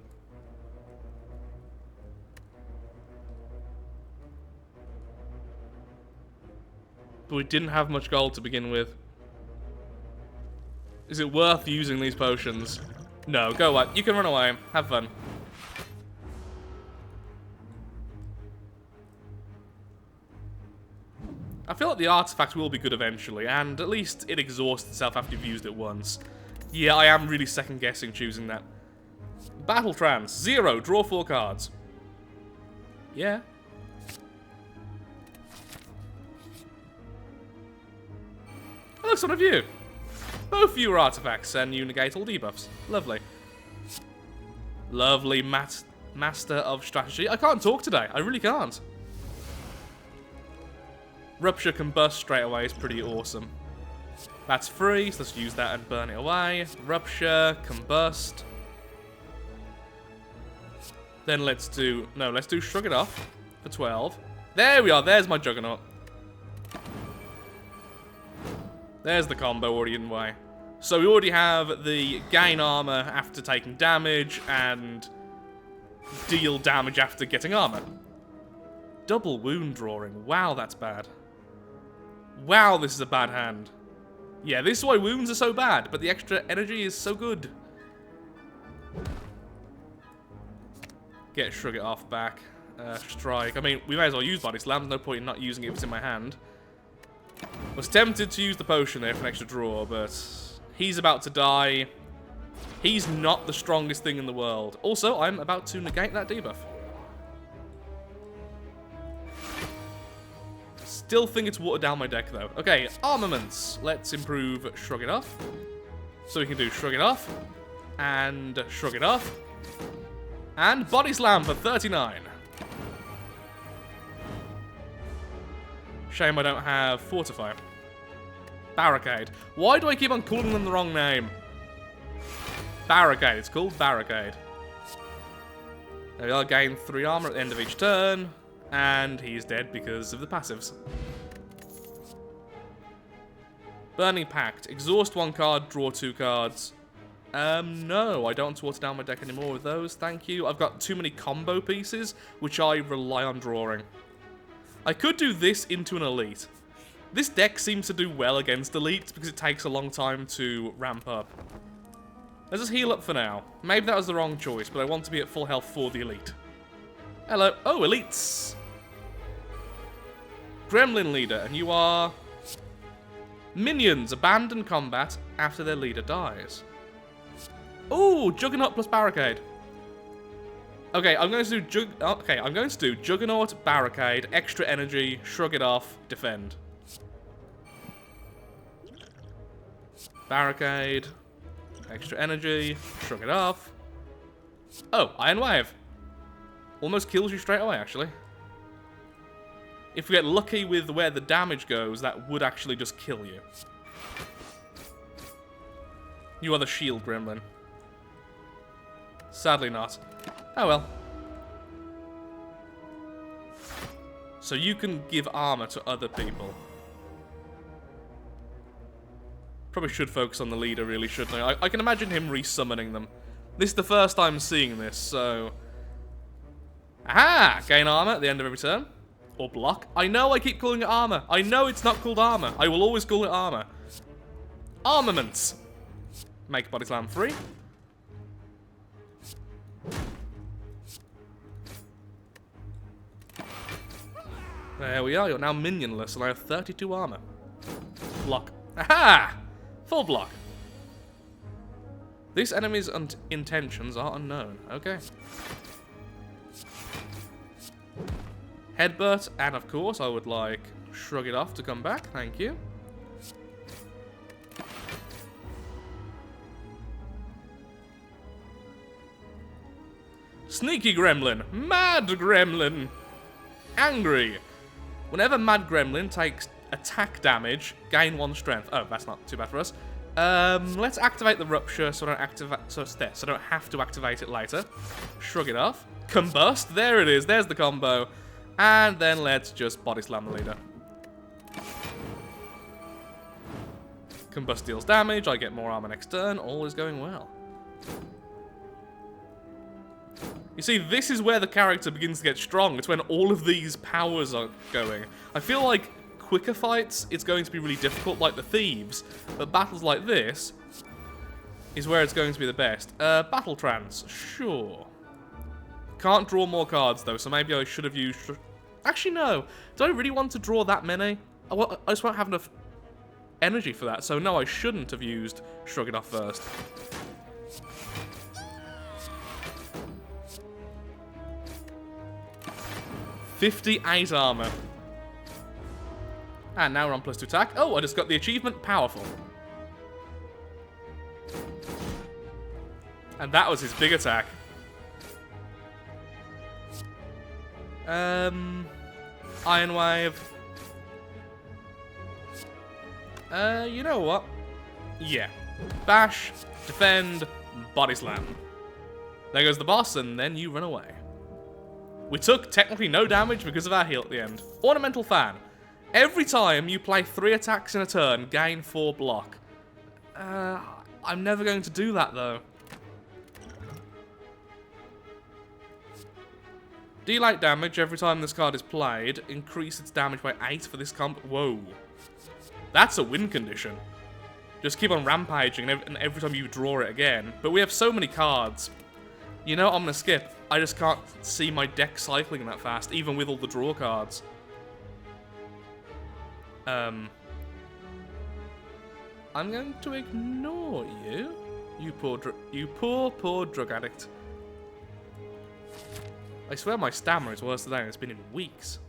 But we didn't have much gold to begin with. Is it worth using these potions? No, go away. You can run away. Have fun. I feel like the artifact will be good eventually, and at least it exhausts itself after you've used it once. Yeah, I am really second-guessing choosing that. Battle Trance. 0. Draw 4 cards. Yeah. Oh, look, one of you. Both of you are artifacts, and you negate all debuffs. Lovely. Lovely Master of Strategy. I can't talk today. I really can't. Rupture Combust straight away is pretty awesome. That's free, so let's use that and burn it away. Rupture, Combust. Then let's do Shrug It Off for 12. There we are, there's my Juggernaut. There's the combo already in the way. So we already have the gain armor after taking damage and deal damage after getting armor. Double wound drawing. Wow, that's bad. Wow, this is a bad hand. Yeah, this is why wounds are so bad, but the extra energy is so good. Get Shrug It Off back. Strike. I mean, we may as well use Body Slam. There's no point in not using it if it's in my hand. Was tempted to use the potion there for an extra draw, but he's about to die. He's not the strongest thing in the world. Also, I'm about to negate that debuff. Still think it's watered down my deck, though. Okay, armaments. Let's improve Shrug It Off. So we can do Shrug It Off. And Shrug It Off. And Body Slam for 39. Shame I don't have Fortify. Barricade. Why do I keep on calling them the wrong name? Barricade. It's called Barricade. There we are. Gain 3 armor at the end of each turn. And he's dead because of the passives. Burning Pact. Exhaust 1 card, draw 2 cards. No, I don't want to water down my deck anymore with those, thank you. I've got too many combo pieces, which I rely on drawing. I could do this into an elite. This deck seems to do well against elites because it takes a long time to ramp up. Let's just heal up for now. Maybe that was the wrong choice, but I want to be at full health for the elite. Hello. Oh, elites. Gremlin leader, and you are... Minions abandon combat after their leader dies. Ooh, Juggernaut plus Barricade. Okay, I'm going to do Juggernaut, Barricade, extra energy, Shrug It Off, defend. Barricade, extra energy, Shrug It Off. Oh, Iron Wave. Almost kills you straight away, actually. If we get lucky with where the damage goes, that would actually just kill you. You are the shield gremlin. Sadly not. Oh well. So you can give armor to other people. Probably should focus on the leader, really, shouldn't I? I can imagine him resummoning them. This is the first time seeing this, so... Aha! Gain armor at the end of every turn. Or block. I know I keep calling it armor. I know it's not called armor. I will always call it armor. Armaments. Make Body Slam free. There we are. You're now minionless, and I have 32 armor. Block. Aha! Full block. This enemy's intentions are unknown. Okay. Headbutt, and of course I would like Shrug It Off to come back. Thank you. Sneaky Gremlin. Mad Gremlin. Angry. Whenever Mad Gremlin takes attack damage, gain 1 strength. Oh, that's not too bad for us. Let's activate the Rupture so I don't have to activate it later. Shrug It Off. Combust. There it is. There's the combo. And then let's just Body Slam the leader. Combust deals damage. I get more armor next turn. All is going well. You see, this is where the character begins to get strong. It's when all of these powers are going. I feel like quicker fights, it's going to be really difficult, like the Thieves. But battles like this is where it's going to be the best. Battle Trance, sure. Can't draw more cards, though, so maybe I should have used... Actually, no. Do I really want to draw that many? I just won't have enough energy for that, so no, I shouldn't have used Shrug It Off first. '58 armor. And now we're on +2 attack. Oh, I just got the achievement, Powerful. And that was his big attack. Iron Wave. You know what? Yeah. Bash, defend, Body Slam. There goes the boss, and then you run away. We took technically no damage because of our heal at the end. Ornamental Fan. Every time you play 3 attacks in a turn, gain 4 block. I'm never going to do that, though. Deal damage every time this card is played. Increase its damage by 8 for this comp. Whoa. That's a win condition. Just keep on rampaging and every time you draw it again. But we have so many cards. You know, I'm going to skip. I just can't see my deck cycling that fast, even with all the draw cards. I'm going to ignore you. You poor drug addict. I swear my stamina is worse today, and it's been in weeks.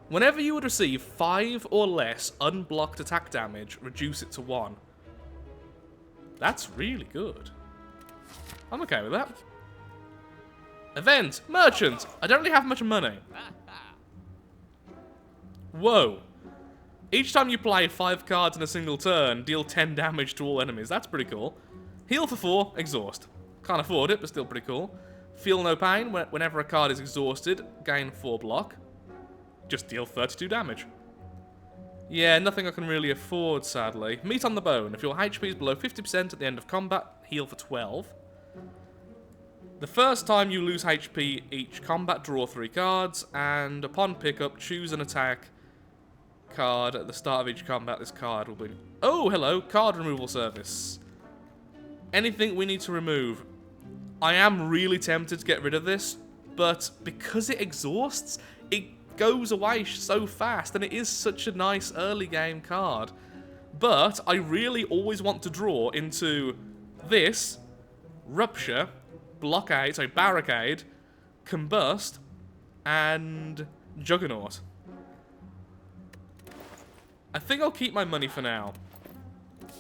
Whenever you would receive 5 or less unblocked attack damage, reduce it to 1. That's really good. I'm okay with that. Event! Merchant! I don't really have much money. Whoa. Each time you play 5 cards in a single turn, deal 10 damage to all enemies. That's pretty cool. Heal for 4, exhaust. Can't afford it, but still pretty cool. Feel no pain. Whenever a card is exhausted, gain 4 block. Just deal 32 damage. Yeah, nothing I can really afford, sadly. Meat on the bone. If your HP is below 50% at the end of combat, heal for 12. The first time you lose HP each combat, draw 3 cards, and upon pickup, choose an attack card at the start of each combat. This card will be... Oh, hello, card removal service. Anything we need to remove. I am really tempted to get rid of this, but because it exhausts, it goes away so fast, and it is such a nice early game card. But I really always want to draw into this, Rupture, Blockade, so Barricade, Combust, and Juggernaut. I think I'll keep my money for now.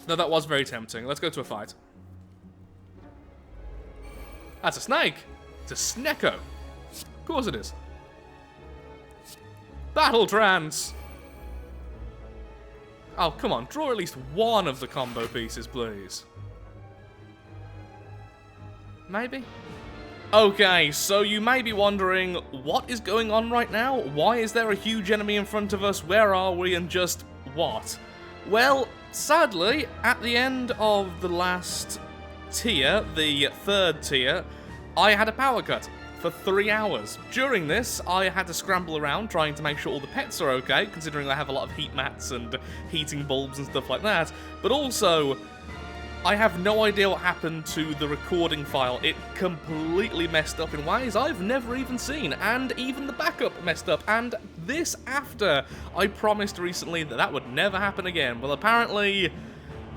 No, that was very tempting. Let's go to a fight. That's a snake. It's a Snecko. Of course it is. Battle Trance. Oh, come on. Draw at least one of the combo pieces, please. Maybe? Okay, so you may be wondering, what is going on right now? Why is there a huge enemy in front of us? Where are we? And just what? Well, sadly, at the end of the last tier, the 3rd tier, I had a power cut for 3 hours. During this, I had to scramble around trying to make sure all the pets are okay, considering I have a lot of heat mats and heating bulbs and stuff like that. But also, I have no idea what happened to the recording file. It completely messed up in ways I've never even seen, and even the backup messed up, and this after I promised recently that that would never happen again. Well, apparently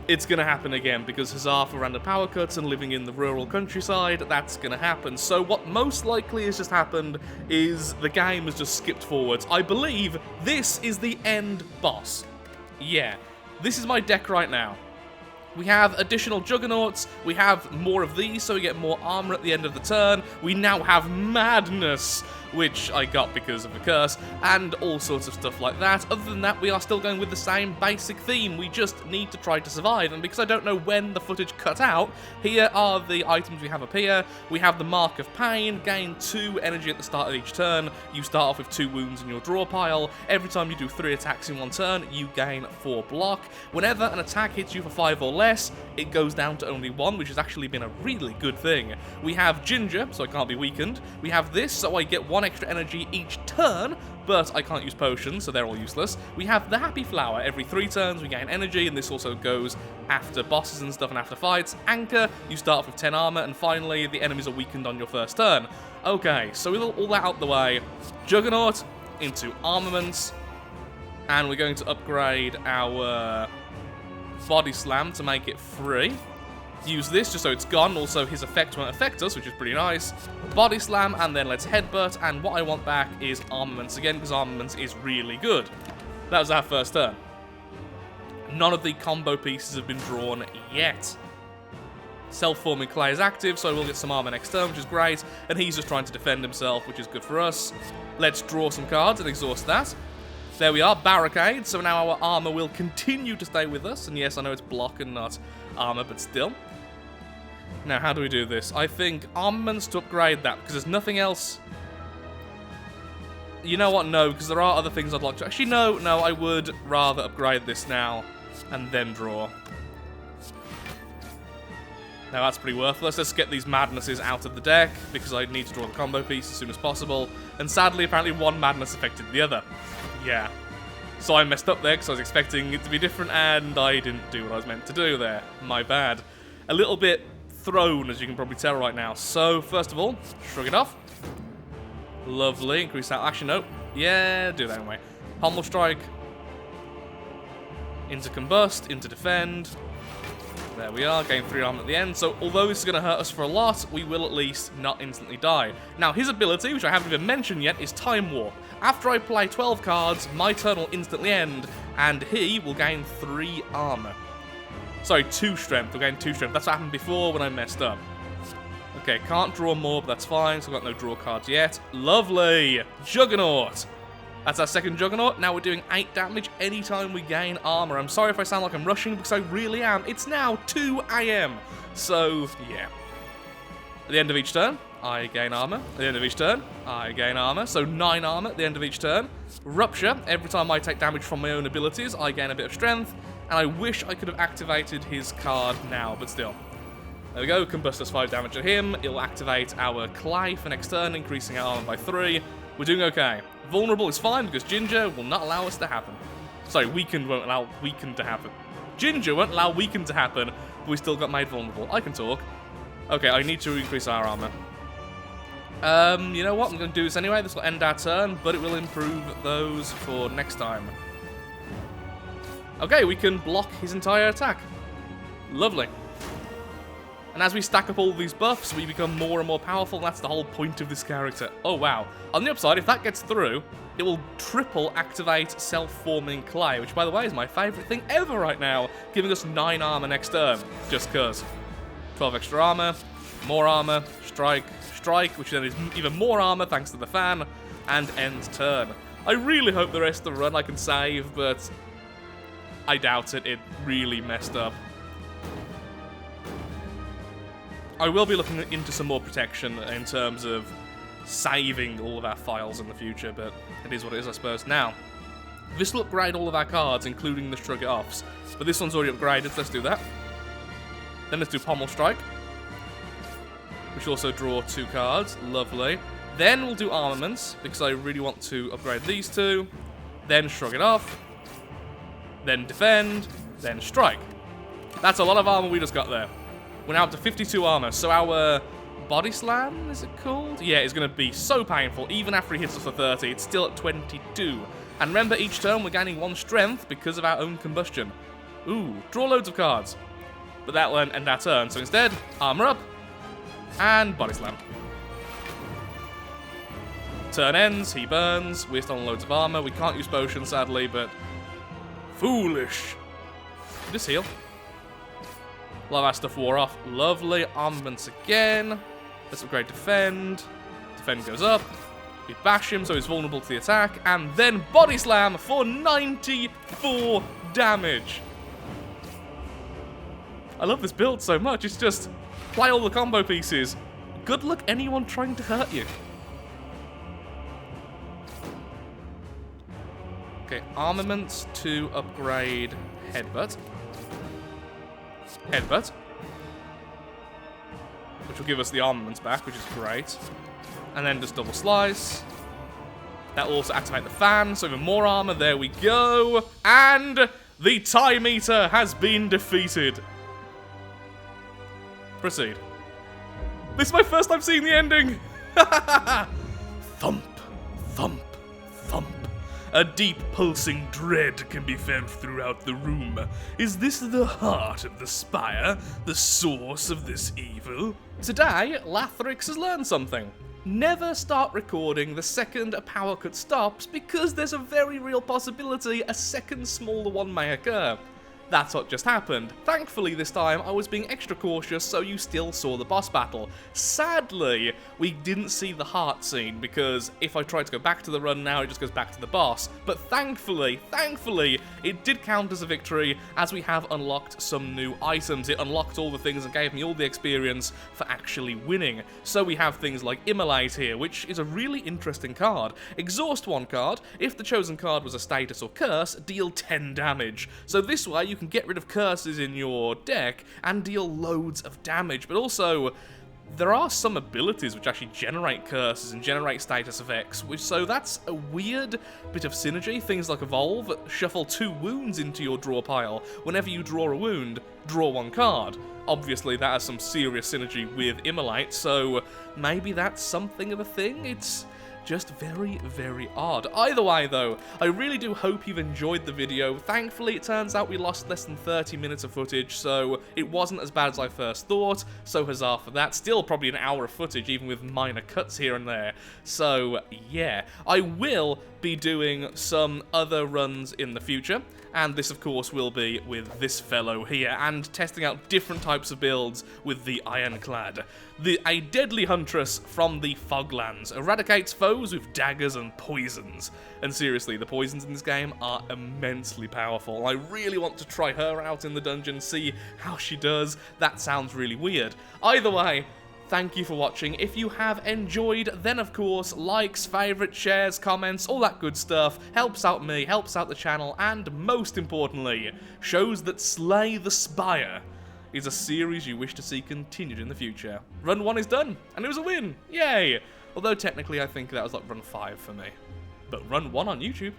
it's gonna happen again, because Huzzah for random power cuts and living in the rural countryside, that's gonna happen. So what most likely has just happened is the game has just skipped forwards. I believe this is the end boss. Yeah, this is my deck right now. We have additional Juggernauts, we have more of these, so we get more armor at the end of the turn. We now have Madness, which I got because of the curse, and all sorts of stuff like that. Other than that, we are still going with the same basic theme. We just need to try to survive, and because I don't know when the footage cut out, here are the items we have up here. We have the Mark of Pain, gain 2 energy at the start of each turn. You start off with 2 wounds in your draw pile. Every time you do 3 attacks in one turn, you gain 4 block. Whenever an attack hits you for 5 or less, it goes down to only 1, which has actually been a really good thing. We have Ginger, so I can't be weakened. We have this, so I get 1 extra energy each turn, but I can't use potions, so they're all useless. We have the Happy Flower. Every 3 turns we gain energy, and this also goes after bosses and stuff and after fights. Anchor, you start off with 10 armor, and finally, the enemies are weakened on your first turn. Okay, so with all that out the way, Juggernaut into armaments, and we're going to upgrade our Body Slam to make it free. Use this just so it's gone. Also, his effect won't affect us, which is pretty nice. Body Slam, and then let's Headbutt. And what I want back is Armaments again, because Armaments is really good. That was our first turn. None of the combo pieces have been drawn yet. Self-forming clay is active, so we'll get some armor next turn, which is great. And he's just trying to defend himself, which is good for us. Let's draw some cards and exhaust that. There we are, Barricade, so now our armor will continue to stay with us. And yes, I know it's block and not armor, but still. Now, how do we do this? I think armaments to upgrade that, because there's nothing else. You know what? No, because there are other things I'd like to... Actually, no, I would rather upgrade this now and then draw. Now, that's pretty worthless. Let's get these Madnesses out of the deck, because I need to draw the combo piece as soon as possible. And sadly, apparently one Madness affected the other. Yeah. So I messed up there, because I was expecting it to be different, and I didn't do what I was meant to do there. My bad. A little bit thrown, as you can probably tell right now. So, first of all, shrug it off. Lovely. Increase that. Actually, no. Yeah, do that anyway. Pommel Strike. Into Combust. Into Defend. There we are, gain 3 armor at the end. So although this is going to hurt us for a lot, we will at least not instantly die. Now his ability, which I haven't even mentioned yet, is Time Warp. After I play 12 cards, my turn will instantly end, and he will gain 3 armor. Sorry, 2 strength. He'll gain 2 strength. That's what happened before when I messed up. Okay, can't draw more, but that's fine, so I've got no draw cards yet. Lovely! Juggernaut! That's our second Juggernaut. Now we're doing 8 damage anytime we gain armor. I'm sorry if I sound like I'm rushing, because I really am. It's now 2 AM. So, yeah. At the end of each turn, I gain armor. At the end of each turn, I gain armor. So 9 armor at the end of each turn. Rupture. Every time I take damage from my own abilities, I gain a bit of strength. And I wish I could have activated his card now, but still. There we go. Combust does 5 damage at him. It'll activate our Clay for next turn, increasing our armor by 3. We're doing okay. Vulnerable is fine because Ginger will not allow us to happen. Sorry, Weakened won't allow Weakened to happen. Ginger won't allow Weakened to happen, but we still got made vulnerable. I can talk. Okay, I need to increase our armor. You know what? I'm going to do this anyway. This will end our turn, but it will improve those for next time. Okay, we can block his entire attack. Lovely. And as we stack up all these buffs, we become more and more powerful, and that's the whole point of this character. Oh, wow. On the upside, if that gets through, it will triple activate self-forming Clay, which, by the way, is my favourite thing ever right now, giving us 9 armor next turn, just cause. 12 extra armor, more armor, strike, which then is even more armor thanks to the fan, and end turn. I really hope the rest of the run I can save, but I doubt it. It really messed up. I will be looking into some more protection in terms of saving all of our files in the future, but it is what it is, I suppose. Now, this will upgrade all of our cards, including the Shrug It Offs, but this one's already upgraded, so let's do that. Then let's do Pommel Strike, which will also draw 2 cards. Lovely. Then we'll do Armaments, because I really want to upgrade these 2. Then Shrug It Off. Then Defend. Then Strike. That's a lot of armor we just got there. We're now up to 52 armor, so our Body Slam, is it called? Yeah, it's going to be so painful. Even after he hits us for 30, it's still at 22. And remember, each turn we're gaining 1 strength because of our own combustion. Ooh, draw loads of cards. But that won't end our turn, so instead, armor up, and Body Slam. Turn ends, he burns, we're still on loads of armor. We can't use potions, sadly, but foolish. Just heal. A lot of our stuff wore off. Lovely. Armaments again. Let's upgrade Defend. Defend goes up. We bash him so he's vulnerable to the attack. And then Body Slam for 94 damage. I love this build so much. It's just play all the combo pieces. Good luck anyone trying to hurt you. Okay, Armaments to upgrade Headbutt. Headbutt, which will give us the armaments back, which is great. And then just double slice. That will also activate the fan, so even more armor. There we go. And the Time Eater has been defeated. Proceed. This is my first time seeing the ending. Thump, thump, thump. A deep pulsing dread can be felt throughout the room. Is this the heart of the Spire, the source of this evil? Today, Lathrix has learned something. Never start recording the second a power cut stops, because there's a very real possibility a second smaller one may occur. That's what just happened. Thankfully this time I was being extra cautious, so you still saw the boss battle. Sadly, we didn't see the heart scene, because if I try to go back to the run now, it just goes back to the boss. But thankfully, it did count as a victory, as we have unlocked some new items. It unlocked all the things and gave me all the experience for actually winning. So we have things like Immolate here, which is a really interesting card. Exhaust one card. If the chosen card was a status or curse, deal 10 damage. So this way you can get rid of curses in your deck and deal loads of damage, but also there are some abilities which actually generate curses and generate status effects, so that's a weird bit of synergy. Things like Evolve, shuffle 2 wounds into your draw pile. Whenever you draw a wound, draw 1 card. Obviously that has some serious synergy with Immolate, so maybe that's something of a thing. just very, very odd. Either way, though, I really do hope you've enjoyed the video. Thankfully, it turns out we lost less than 30 minutes of footage, so it wasn't as bad as I first thought, so huzzah for that. Still probably an hour of footage, even with minor cuts here and there. So, yeah. I will be doing some other runs in the future, and this, of course, will be with this fellow here, and testing out different types of builds with the Ironclad. A deadly huntress from the Foglands, eradicates foes with daggers and poisons. And seriously, the poisons in this game are immensely powerful. I really want to try her out in the dungeon, see how she does. That sounds really weird. Either way, thank you for watching. If you have enjoyed, then of course, likes, favourites, shares, comments, all that good stuff helps out me, helps out the channel, and most importantly, shows that Slay the Spire is a series you wish to see continued in the future. Run 1 is done, and it was a win! Yay! Although technically I think that was like run 5 for me. But run 1 on YouTube.